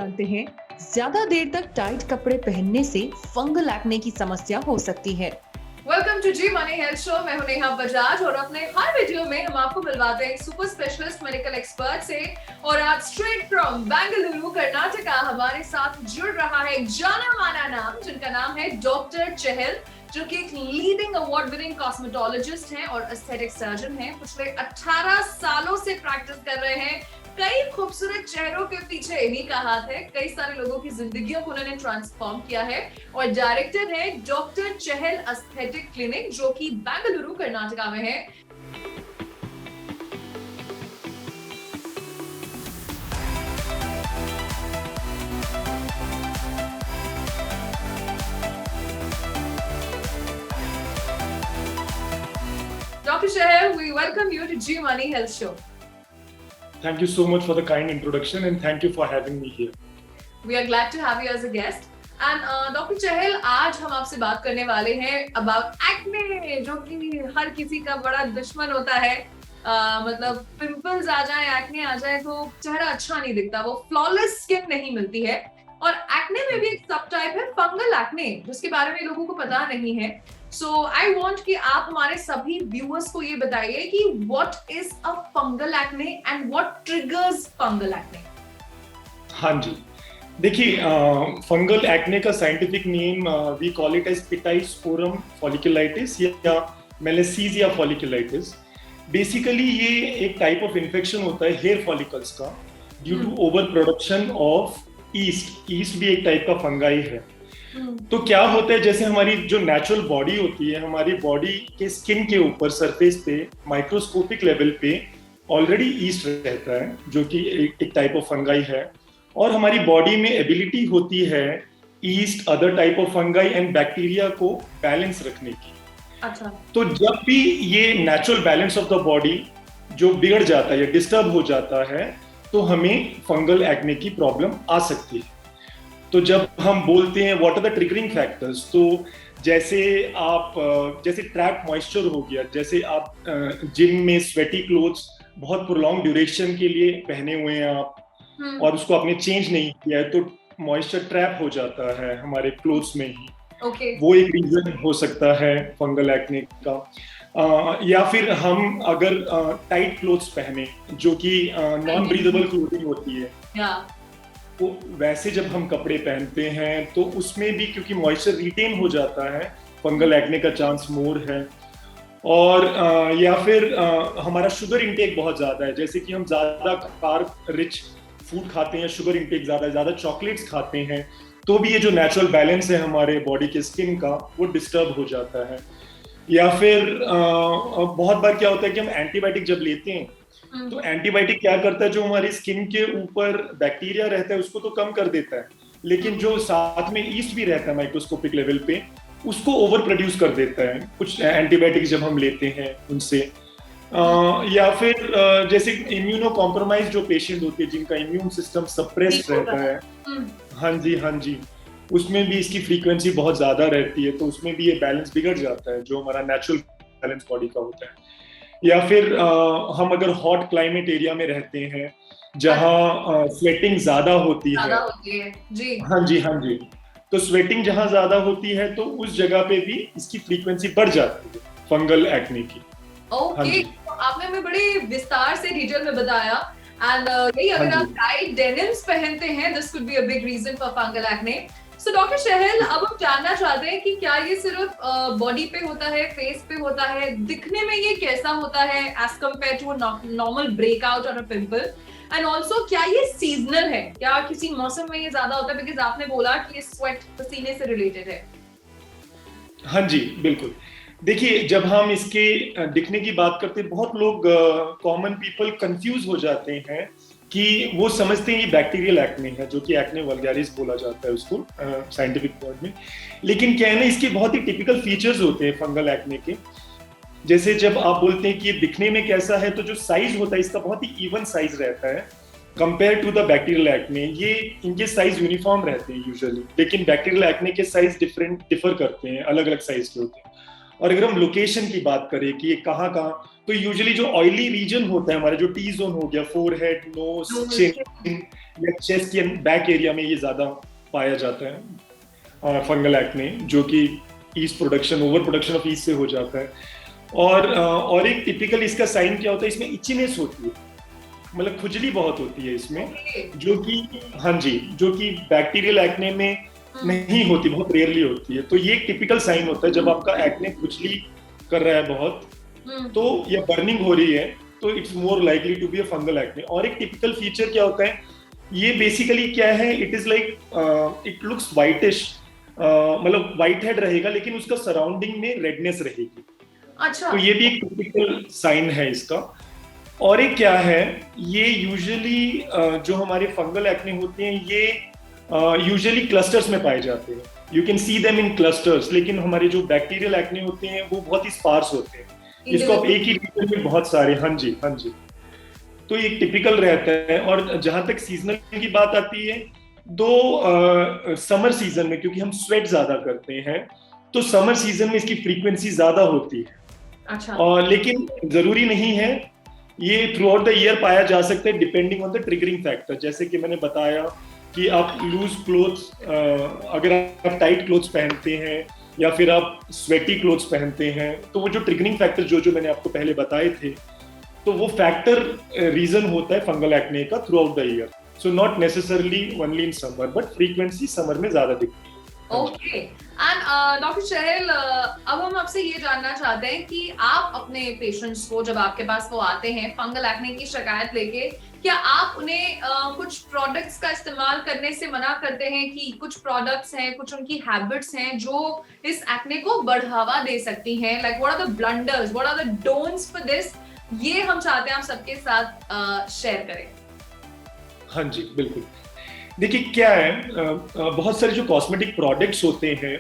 जानते हैं, ज्यादा देर तक टाइट कपड़े पहनने से फंगल एक्ने की समस्या हो सकती है। Welcome to Zee money health show. मैं हूं नेहा बजाज और अपने हर वीडियो में हम आपको मिलवाते हैं एक सुपर स्पेशलिस्ट मेडिकल एक्सपर्ट से। और आज स्ट्रेट फ्रॉम बेंगलुरु कर्नाटका हमारे साथ जुड़ रहा है एक जाना माना नाम, जिनका नाम है डॉक्टर चहल, जो कि एक लीडिंग अवार्ड विनिंग कॉस्मेटोलॉजिस्ट हैं और एस्थेटिक सर्जन हैं। पिछले 18 सालों से प्रैक्टिस कर रहे हैं। कई खूबसूरत चेहरों के पीछे इन्हीं का हाथ है। कई सारे लोगों की जिंदगियों को उन्होंने ट्रांसफॉर्म किया है और डायरेक्टर है डॉक्टर चहल एस्थेटिक क्लिनिक, जो कि बेंगलुरु कर्नाटका में है। Dr. Chahal, we welcome you to G Money Health Show. Thank you so much for the kind introduction and thank you for having me here. We are glad to have you as a guest. And Dr. Chahal, आज हम आपसे बात करने वाले हैं about acne, जो कि हर किसी का बड़ा दुश्मन होता है। मतलब पिंपल्स आ जाए, एक्ने आ जाए तो चेहरा अच्छा नहीं दिखता, वो फ्लॉलेस स्किन नहीं मिलती है। और एक्ने में भी एक सब टाइप है फंगल एक्ने, जिसके बारे में लोगों को पता नहीं है। सो आई वांट कि आप हमारे सभी व्यूअर्स को ये बताइए कि what is a fungal acne and what triggers fungal acne. हाँ जी, देखिए फंगल एक्ने का scientific name we call it as pityrosporum folliculitis या मेलेसीजिया फॉलिकुलाइटिस। बेसिकली ये एक टाइप ऑफ इन्फेक्शन होता है हेयर फॉलिकल्स का due to over production of yeast. Yeast भी एक टाइप का फंगाई है। तो क्या होता है, जैसे हमारी जो नेचुरल बॉडी होती है, हमारी बॉडी के स्किन के ऊपर सरफेस पे माइक्रोस्कोपिक लेवल पे ऑलरेडी ईस्ट रहता है, जो कि एक टाइप ऑफ फंगाई है। और हमारी बॉडी में एबिलिटी होती है east, other type of fungi and bacteria को बैलेंस रखने की। अच्छा। तो जब भी ये natural balance of the body जो बिगड़ जाता है या डिस्टर्ब हो जाता है, तो हमें फंगल एक्ने की प्रॉब्लम आ सकती है। तो जब हम बोलते हैं what are the triggering factors, तो जैसे ट्रैप मॉइस्चर हो गया, जैसे आप जिम में स्वेटी क्लोथ्स बहुत प्रोलॉन्ग ड्यूरेशन के लिए पहने हुए हैं आप और उसको आपने चेंज नहीं किया है, तो मॉइस्चर ट्रैप हो जाता है हमारे क्लोथ्स में ही। वो एक रीजन हो सकता है फंगल एक्ने का। या फिर हम अगर टाइट क्लोथ्स पहने, जो कि नॉन ब्रीदेबल क्लोथिंग होती है, तो वैसे जब हम कपड़े पहनते हैं तो उसमें भी क्योंकि मॉइस्चर रिटेन हो जाता है, फंगल एक्ने का चांस मोर है। और या फिर हमारा शुगर इंटेक बहुत ज्यादा है, जैसे कि हम ज्यादा कार्ब रिच फूड खाते हैं, शुगर इंटेक ज्यादा चॉकलेट्स खाते हैं, तो भी ये जो नेचुरल बैलेंस है हमारे बॉडी के स्किन का, वो डिस्टर्ब हो जाता है। या फिर बहुत बार क्या होता है कि हम एंटीबायोटिक जब लेते हैं, तो एंटीबायोटिक क्या करता है, जो हमारी स्किन के ऊपर बैक्टीरिया रहता है उसको तो कम कर देता है, लेकिन जो साथ में ईस्ट भी रहता है माइक्रोस्कोपिक लेवल पे, उसको ओवर प्रोड्यूस कर देता है कुछ एंटीबायोटिक जब हम लेते हैं उनसे। या फिर जैसे इम्यूनो कॉम्प्रोमाइज जो पेशेंट होते हैं, जिनका इम्यून सिस्टम सप्रेस्ड रहता है, हाँ जी, उसमें भी इसकी फ्रीक्वेंसी बहुत ज्यादा रहती है, तो उसमें भी ये बैलेंस बिगड़ जाता है जो हमारा नेचुरल बैलेंस बॉडी का होता है। या फिर हम अगर हॉट क्लाइमेट एरिया में रहते हैं जहाँ स्वेटिंग ज्यादा होती है जी। हाँ जी, तो स्वेटिंग जहाँ ज्यादा होती है तो उस जगह पे भी इसकी फ्रीक्वेंसी बढ़ जाती है फंगल एक्ने की। ओके, तो आपने हमें बड़े विस्तार से डिटेल में बताया। एंड यही अगर आप टाइट डेनिम्स पहनते हैं, this could be a big reason for fungal acne. So doctor Chahal, अब हम जानना चाहते हैं कि क्या ये सिर्फ बॉडी पे होता है, फेस पे होता है, दिखने में ये कैसा होता है as compared to normal breakout और अ पिंपल, एंड ऑल्सो क्या ये सीजनल है, क्या किसी मौसम में ये ज्यादा होता है? बिकॉज आपने बोला कि ये स्वेट पसीने से रिलेटेड है। हाँ जी, बिल्कुल। देखिए, जब हम इसके दिखने की बात करते हैं, बहुत लोग कॉमन पीपल कंफ्यूज हो जाते हैं कि वो समझते हैं ये बैक्टीरियल एक्ने है, जो कि एक्ने वल्गैरिस बोला जाता है उसको साइंटिफिक वर्ड में। लेकिन क्या है ना, इसके बहुत ही टिपिकल फीचर्स होते हैं फंगल एक्ने के। जैसे जब आप बोलते हैं कि ये दिखने में कैसा है, तो जो साइज होता है इसका बहुत ही इवन साइज रहता है compared to the bacterial acne. ये इनके साइज यूनिफॉर्म रहते हैं यूजुअली, लेकिन बैक्टीरियल एक्ने के साइज डिफर करते हैं, अलग अलग साइज के होते हैं। और अगर हम लोकेशन की बात करें कि ये कहाँ तो यूजुअली जो ऑयली रीजन होता है हमारा, जो टी जोन हो गया, फोरहेड, नोज, चिन या चेस्ट या बैक एरिया में ये ज्यादा पाया जाता है फंगल एक्ने, जो कि east production, over production of east से हो जाता है। और एक टिपिकल इसका साइन क्या होता है, इसमें इचीनेस होती है, मतलब खुजली बहुत होती है इसमें, जो कि हाँ जी, जो कि बैक्टीरियल एक्ने में नहीं होती, बहुत रेयरली होती है। तो ये एक टिपिकल साइन होता है जब आपका एक्ने खुजली कर रहा है बहुत, तो या बर्निंग हो रही है, तो it's more likely to be a fungal acne. और एक टिपिकल फीचर क्या होता है, ये बेसिकली क्या है, it is like it looks whitish, मतलब व्हाइट हेड रहेगा लेकिन उसका सराउंडिंग में रेडनेस रहेगी। अच्छा। तो ये भी एक टिपिकल साइन है इसका। और एक क्या है, ये यूजुअली जो हमारे फंगल एक्ने होते हैं ये यूजुअली क्लस्टर्स में पाए जाते हैं, you can see them in clusters. लेकिन हमारे जो बैक्टीरियल एक्ने होते हैं वो बहुत ही स्पार्स होते हैं, इसको आप एक ही रीजन में बहुत सारे, हाँ जी हाँ जी, तो ये टिपिकल रहता है। और जहां तक सीजनल की बात आती है, समर सीजन में क्योंकि हम स्वेट ज्यादा करते हैं, तो समर सीजन में इसकी फ्रीक्वेंसी ज्यादा होती है। अच्छा। और लेकिन जरूरी नहीं है, ये थ्रू आउट द ईयर पाया जा सकता है depending on the triggering factor. जैसे कि मैंने बताया कि आप लूज क्लोथ्स, अगर आप टाइट क्लोथ्स पहनते हैं या फिर आप स्वेटी क्लोथ्स पहनते हैं, तो वो जो ट्रिगरिंग फैक्टर जो मैंने आपको पहले बताए थे, तो वो फैक्टर रीजन होता है फंगल एक्ने का through out the year. So not necessarily only in summer, but frequency summer में ज्यादा दिखती है। ओके। एंड डॉक्टर चहल, अब हम आपसे ये जानना चाहते हैं कि आप अपने पेशेंट्स को, जब आपके पास वो आते हैं फंगल एक्ने की शिकायत लेके, क्या आप उन्हें कुछ प्रोडक्ट्स का इस्तेमाल करने से मना करते हैं कि कुछ प्रोडक्ट्स हैं, कुछ उनकी हैबिट्स हैं जो इस एक्ने को बढ़ावा दे सकती हैं? Like what are the blunders, what are the don'ts for this? ये हम चाहते हैं आप सबके साथ शेयर करें। हाँ जी बिल्कुल। देखिए क्या है, बहुत सारे जो कॉस्मेटिक प्रोडक्ट्स होते हैं,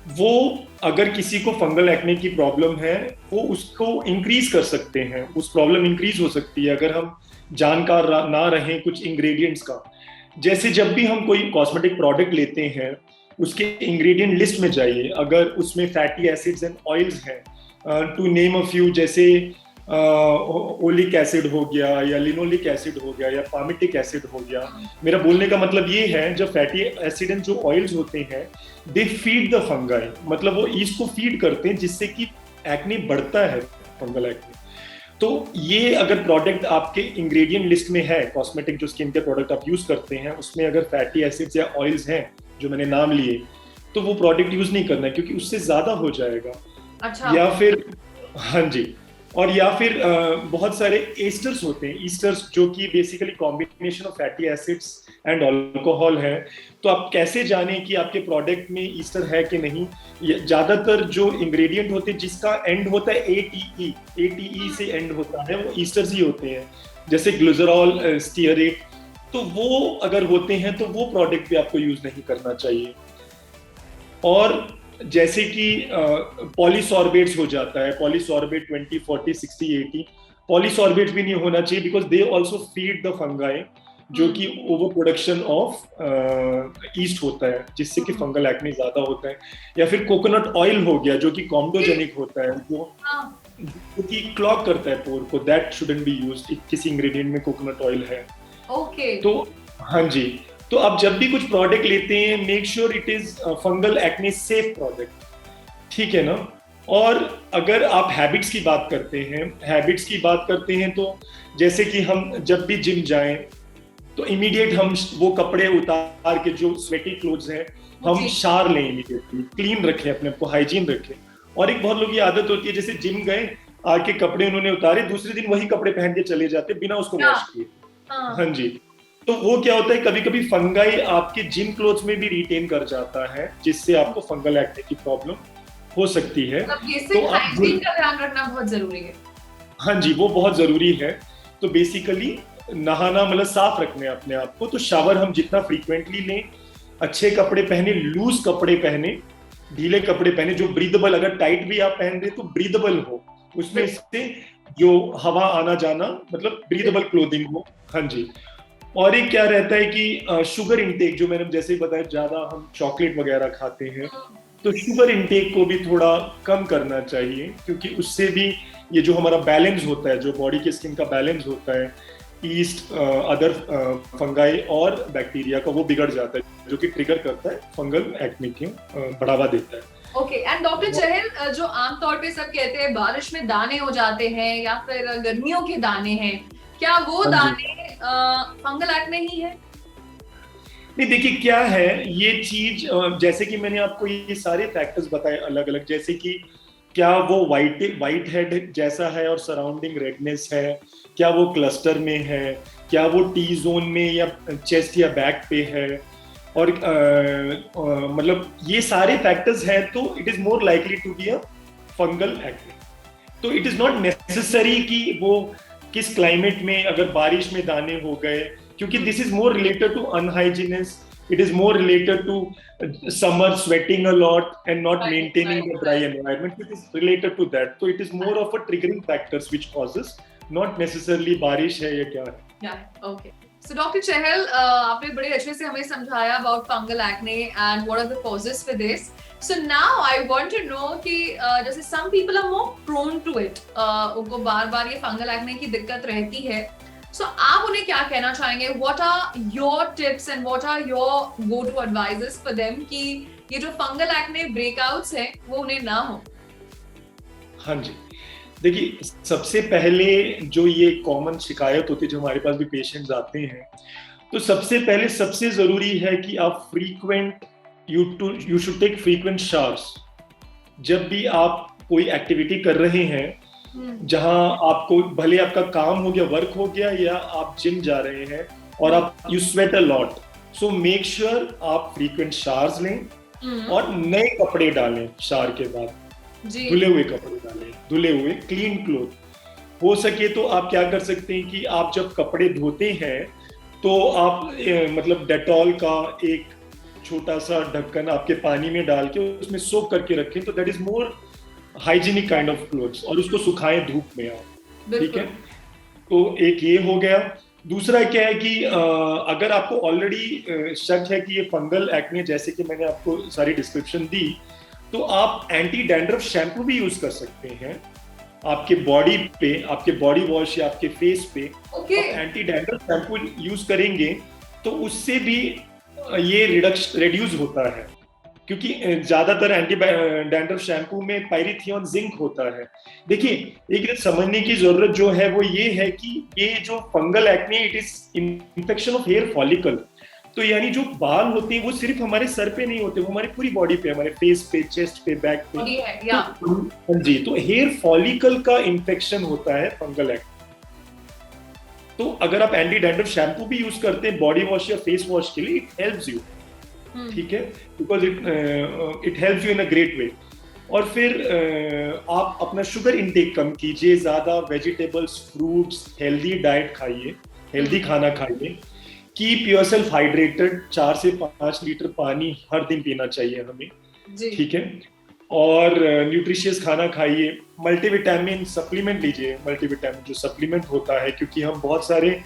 वो अगर किसी को फंगल एक्ने की प्रॉब्लम है, वो उसको इंक्रीज कर सकते हैं, उस प्रॉब्लम इंक्रीज हो सकती है अगर हम जानकार ना रहें कुछ इंग्रेडिएंट्स का। जैसे जब भी हम कोई कॉस्मेटिक प्रोडक्ट लेते हैं, उसके इंग्रेडिएंट लिस्ट में जाइए, अगर उसमें फैटी एसिड्स एंड ऑयल्स हैं, टू नेम अ फ्यू, जैसे ओलिक एसिड हो गया या लिनोलिक एसिड हो गया या पामिटिक एसिड हो गया। मेरा बोलने का मतलब ये है, जो फैटी एसिड एंड जो ऑयल्स होते हैं, दे फीड द फंगाई, मतलब वो ईस्ट को फीड करते हैं, जिससे कि एक्ने बढ़ता है, फंगल एक्ने। तो ये अगर प्रोडक्ट आपके इंग्रेडिएंट लिस्ट में है, कॉस्मेटिक जो स्किन के प्रोडक्ट आप यूज करते हैं, उसमें अगर फैटी एसिड्स या ऑयल्स हैं जो मैंने नाम लिए, तो वो प्रोडक्ट यूज नहीं करना है, क्योंकि उससे ज्यादा हो जाएगा। अच्छा। या फिर हाँ जी, और या फिर बहुत सारे एस्टर्स होते हैं, ईस्टर्स, जो कि basically combination of fatty acids and alcohol है। तो आप कैसे जानें कि आपके प्रोडक्ट में ईस्टर है कि नहीं? ज्यादातर जो इंग्रेडिएंट होते हैं जिसका एंड होता है एटीई से एंड होता है, वो ईस्टर्स ही होते हैं, जैसे ग्लिसरॉल, स्टीयरेट। तो वो अगर होते हैं तो वो प्रोडक्ट भी आपको यूज नहीं करना चाहिए। और जैसे कि पॉलीसॉर्बेट्स हो जाता है, पॉलीसॉर्बेट 20, 40, 60, 80, पॉलीसॉर्बेट्स भी नहीं होना चाहिए, because they also feed the fungi, जो कि ओवर प्रोडक्शन ऑफ ईस्ट होता है, जिससे कि फंगल एक्ने ज्यादा होता है। या फिर कोकोनट ऑयल हो गया, जो कि कॉम्डोजेनिक होता है, जो कि क्लॉग करता है पोर को, दैट शुडंट बी यूज्ड। किसी इंग्रेडिएंट में कोकोनट ऑयल है। ओके। तो हाँ जी, तो आप जब भी कुछ प्रोडक्ट लेते हैं, make sure it is fungal acne safe product, ठीक है ना? और अगर आप हैबिट्स की बात करते हैं, तो जैसे कि हम जब भी जिम जाएं, तो इमीडिएट हम वो कपड़े उतार के, जो स्वेटी क्लोथ्स हैं, हम शावर लें, इमीडिएटली क्लीन रखें, अपने को हाइजीन रखें। और एक बहुत लोगों की आदत होती है, जैसे जिम गए, आके कपड़े उन्होंने उतारे, दूसरे दिन वही कपड़े पहन के चले जाते बिना उसको वॉश किए। हाँ जी, तो वो क्या होता है, कभी कभी फंगाई आपके जिम क्लोथ्स में भी रिटेन कर जाता है, जिससे आपको फंगल एक्ने की प्रॉब्लम हो सकती है। तो हाइजीन का ध्यान रखना बहुत जरूरी है। हाँ जी, वो बहुत जरूरी है। तो बेसिकली नहाना, मतलब साफ रखने अपने आप को। तो शावर हम जितना फ्रीक्वेंटली लें, अच्छे कपड़े पहने, लूज कपड़े पहने, ढीले कपड़े पहने, जो ब्रीदेबल, अगर टाइट भी आप पहन रहे तो ब्रीदेबल हो, उसमें से जो हवा आना जाना, मतलब ब्रीदेबल क्लोथिंग हो। हाँ जी। और एक क्या रहता है कि शुगर इंटेक, जो मैंने जैसे ही बताया, ज्यादा हम चॉकलेट वगैरह खाते हैं, तो शुगर इनटेक को भी थोड़ा कम करना चाहिए, क्योंकि उससे भी ये जो हमारा बैलेंस होता है, जो बॉडी के स्किन का बैलेंस होता है ईस्ट अदर फंगाई और बैक्टीरिया का, वो बिगड़ जाता है, जो कि ट्रिगर करता है फंगल एक्ने के बढ़ावा देता है। ओके, एंड डॉक्टर चहल, जो आमतौर पे सब कहते हैं बारिश में दाने हो जाते हैं या फिर गर्मियों के दाने हैं, क्या वो दाने फंगल एक्ने ही है? नहीं, देखिए क्या है ये चीज, जैसे कि मैंने आपको ये सारे फैक्टर्स बताए अलग अलग, जैसे कि क्या वो वाइट हेड जैसा है और सराउंडिंग रेडनेस है, क्या वो क्लस्टर में है, क्या वो टी जोन में या चेस्ट या बैक पे है, और मतलब ये सारे फैक्टर्स हैं, तो it is more likely to be a fungal acne. तो इट इज नॉट नेसेसरी कि वो किस क्लाइमेट में, अगर बारिश में दाने हो गए, क्योंकि this is more related to unhygienic, it is more related to summer sweating a lot and not maintaining the dry environment. It is related to that, so it is more of a triggering factors which causes, not necessarily बारिश है या क्या है। Yeah, okay. So Dr. Chahal, आपने बड़े अच्छे से हमें समझाया about fungal acne and what are the causes for this. So now I want to know कि जैसे some people are more prone to it, उनको बार-बार ये fungal acne की दिक्कत रहती है, so आप उन्हें क्या कहना चाहेंगे? What are your tips and what are your go-to advices for them कि ये जो fungal acne breakouts हैं वो उन्हें ना हो? हाँ जी, देखिए सबसे पहले जो ये कॉमन शिकायत होती है, जो हमारे पास भी पेशेंट्स आते हैं, तो सबसे पहले सबसे जरूरी है कि आप you should take frequent showers. जब भी आप कोई एक्टिविटी कर रहे हैं जहां आपको, भले आपका काम हो गया, वर्क हो गया, या आप जिम जा रहे हैं और आप you sweat a lot, so make sure आप फ्रीक्वेंट शावर्स लें और नए कपड़े डालें। शावर के बाद धुले हुए कपड़े डालें, धुले हुए क्लीन क्लोथ। हो सके तो आप क्या कर सकते हैं कि आप जब कपड़े धोते हैं तो आप मतलब डेटॉल का एक छोटा सा ढक्कन आपके पानी में डाल के उसमें सोक करके रखें, तो that is more hygienic kind of clothes, और उसको सुखाएं धूप में आप, ठीक है। तो एक ये हो गया। दूसरा क्या है कि अगर आपको ऑलरेडी शक है कि ये फंगल एक्ने, जैसे कि मैंने आपको सारी डिस्क्रिप्शन दी, तो आप एंटी डैंड्रफ शैम्पू भी यूज कर सकते हैं आपके बॉडी पे, आपके बॉडी वॉश या आपके फेस पे। एंटी डैंड्रफ शैम्पू यूज करेंगे तो उससे भी ये रिड्यूस होता है, क्योंकि ज्यादातर एंटी डैंड्रफ शैम्पू में पायरीथियन जिंक होता है। देखिए एक समझने की जरूरत जो है वो ये है कि ये जो fungal acne, it is infection of hair follicle. तो यानी जो बाल होते हैं वो सिर्फ हमारे सर पे नहीं होते, वो हमारी पूरी बॉडी पे, हमारे फेस पे, चेस्ट पे, बैक पे। हाँ जी, तो हेयर फॉलिकल का इन्फेक्शन होता है फंगल एक्ने। तो अगर आप एंटी डैंड्रफ शैम्पू भी यूज करते हैं बॉडी वॉश या फेस वॉश के लिए, इट हेल्प्स यू, ठीक है, because it helps you in a great way. और फिर आप अपना शुगर इनटेक कम कीजिए, ज्यादा वेजिटेबल्स, फ्रूट्स, हेल्दी डाइट खाइए, हेल्दी खाना खाइए, कीप योरसेल्फ हाइड्रेटेड, 4 से 5 लीटर पानी हर दिन पीना चाहिए हमें, ठीक है, और न्यूट्रिशियस खाना खाइए, मल्टीविटामिन सप्लीमेंट लीजिए, मल्टीविटामिन जो सप्लीमेंट होता है, क्योंकि हम बहुत सारे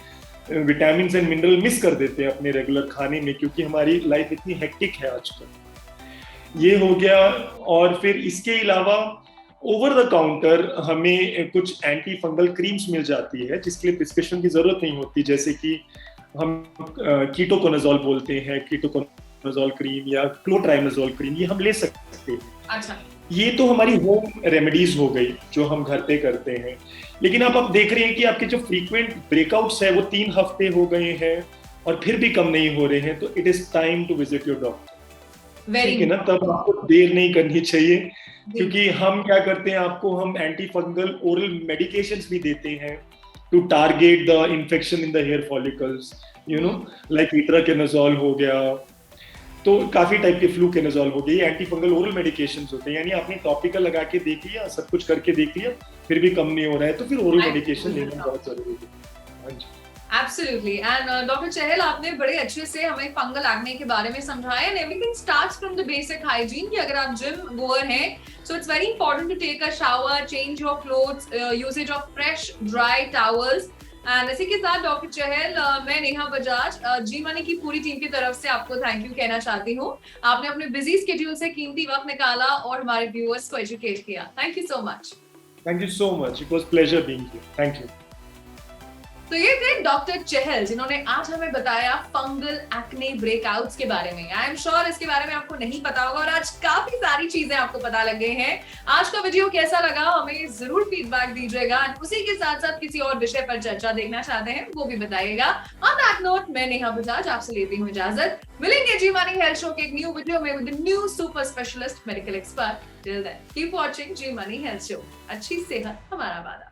विटामिन एंड मिनरल मिस कर देते हैं अपने रेगुलर खाने में, क्योंकि हमारी लाइफ इतनी हेक्टिक है आजकल। ये हो गया। और फिर इसके अलावा ओवर द काउंटर हमें कुछ एंटी फंगल क्रीम्स मिल जाती है, जिसके लिए प्रिस्क्रिप्शन की जरूरत नहीं होती, जैसे कि हम कीटोकोनाजोल बोलते हैं, कीटोकोनाजोल क्रीम या क्लोट्राइमोजोल क्रीम, ये हम ले सकते हैं। अच्छा, ये तो हमारी होम रेमेडीज हो गई जो हम घर पे करते हैं। लेकिन अब देख रहे हैं कि आपके जो फ्रीक्वेंट ब्रेकआउट्स है वो 3 हफ्ते हो गए हैं और फिर भी कम नहीं हो रहे हैं, तो it is time to visit your doctor, ठीक है ना। तब आपको देर नहीं करनी चाहिए, क्योंकि हम क्या करते हैं, आपको हम एंटी फंगल ओरल मेडिकेशंस भी देते हैं to target the infection in the hair follicles, you know, like itraconazole हो गया, तो काफी टाइप के फ्लूकेनाजोल हो गई, एंटी फंगल ओरल मेडिकेशंस होते हैं। यानी आपने टॉपिकल लगा के देख लिया, सब कुछ करके देख लिया, फिर भी कम नहीं हो रहा है, तो फिर ओरल मेडिकेशन लेना बहुत जरूरी है। हाँ जी, एब्सोल्युटली। एंड डॉक्टर चहल, आपने बड़े अच्छे से हमें फंगल एक्ने के बारे में समझाया, and everything starts from the basic hygiene कि अगर आप जिम गोअर हैं, so it's very important to take a shower, change your clothes, usage of fresh dry towels, and इसी के साथ डॉक्टर चहल, मैं नेहा बजाज जी मनी की पूरी टीम की तरफ से आपको थैंक यू कहना चाहती हूँ। आपने अपने बिजी स्केड्यूल से कीमती वक्त निकाला और हमारे व्यूअर्स को एजुकेट किया। Thank you so much. Thank you so much, it was pleasure being here. Thank you. तो ये थे डॉक्टर चहल जिन्होंने आज हमें बताया फंगल एक्ने ब्रेकआउट्स के बारे में। आई एम श्योर इसके बारे में आपको नहीं पता होगा और आज काफी सारी चीजें आपको पता लग गई हैं। आज का वीडियो कैसा लगा हमें जरूर फीडबैक दीजिएगा। उसी के साथ साथ किसी और विषय पर चर्चा देखना चाहते हैं वो भी बताइएगा। ऑन दैट नोट, मैं नेहा बजाज आपसे लेती हूँ इजाजत। मिलेंगे जी मनी हेल्थ शो के एक न्यू वीडियो में with new super specialist medical expert. Till then keep watching Zee money health show. अच्छी सेहत हमारा वादा।